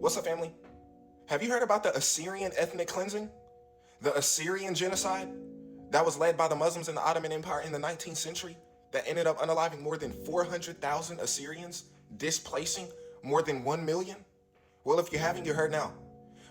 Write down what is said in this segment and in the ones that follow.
What's up, family? Have you heard about the Assyrian ethnic cleansing? The Assyrian Genocide that was led by the Muslims in the Ottoman Empire in the 19th century that ended up unaliving more than 400,000 Assyrians, displacing more than 1 million? Well, if you haven't, you heard now.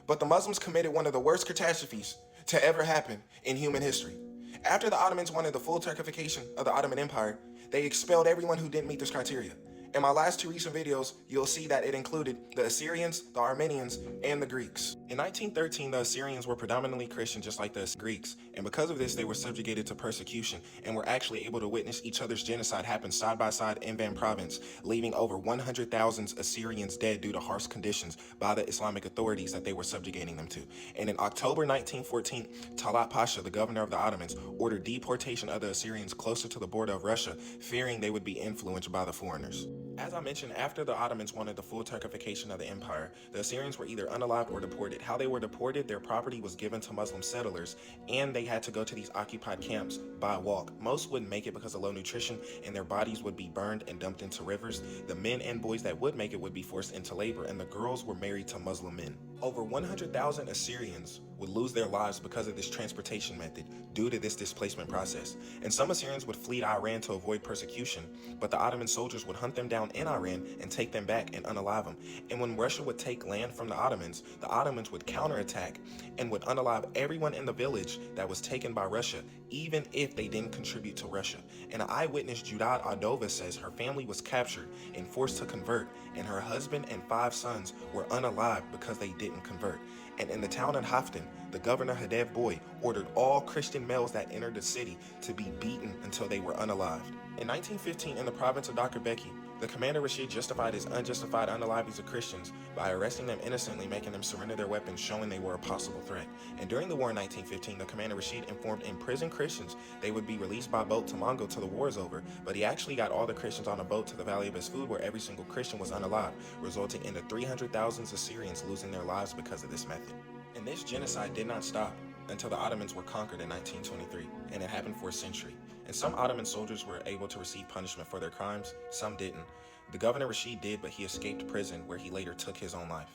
But the Muslims committed one of the worst catastrophes to ever happen in human history. After the Ottomans wanted the full Turkification of the Ottoman Empire, they expelled everyone who didn't meet this criteria. In my last two recent videos, you'll see that it included the Assyrians, the Armenians, and the Greeks. In 1913, the Assyrians were predominantly Christian just like the Greeks, and because of this, they were subjugated to persecution and were actually able to witness each other's genocide happen side by side in Van province, leaving over 100,000 Assyrians dead due to harsh conditions by the Islamic authorities that they were subjugating them to. And in October 1914, Talat Pasha, the governor of the Ottomans, ordered deportation of the Assyrians closer to the border of Russia, fearing they would be influenced by the foreigners. As I mentioned, after the Ottomans wanted the full Turkification of the empire, the Assyrians were either unalived or deported. How they were deported, their property was given to Muslim settlers, and they had to go to these occupied camps by walk. Most wouldn't make it because of low nutrition, and their bodies would be burned and dumped into rivers. The men and boys that would make it would be forced into labor, and the girls were married to Muslim men. Over 100,000 Assyrians would lose their lives because of this transportation method due to this displacement process. And some Assyrians would flee to Iran to avoid persecution, but the Ottoman soldiers would hunt them down in Iran and take them back and unalive them. And when Russia would take land from the Ottomans would counterattack and would unalive everyone in the village that was taken by Russia, even if they didn't contribute to Russia. And an eyewitness, Judad Ardova, says her family was captured and forced to convert, and her husband and 5 sons were unalived because they didn't convert. And in the town of Haften, the governor Hadev Boy ordered all Christian males that entered the city to be beaten until they were unalived. In 1915, in the province of Diyarbakir, the commander Rashid justified his unjustified unalivings of Christians by arresting them innocently, making them surrender their weapons, showing they were a possible threat. And during the war in 1915, the commander Rashid informed imprisoned Christians they would be released by boat to Mongol till the war is over, but he actually got all the Christians on a boat to the Valley of Food, where every single Christian was unalived, resulting in the 300,000 Assyrians losing their lives because of this method. And this genocide did not stop until the Ottomans were conquered in 1923, and it happened for a century. And some Ottoman soldiers were able to receive punishment for their crimes, some didn't. The governor Rashid did, but he escaped prison, where he later took his own life.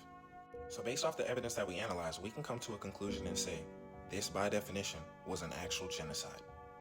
So based off the evidence that we analyzed, we can come to a conclusion and say, this by definition was an actual genocide.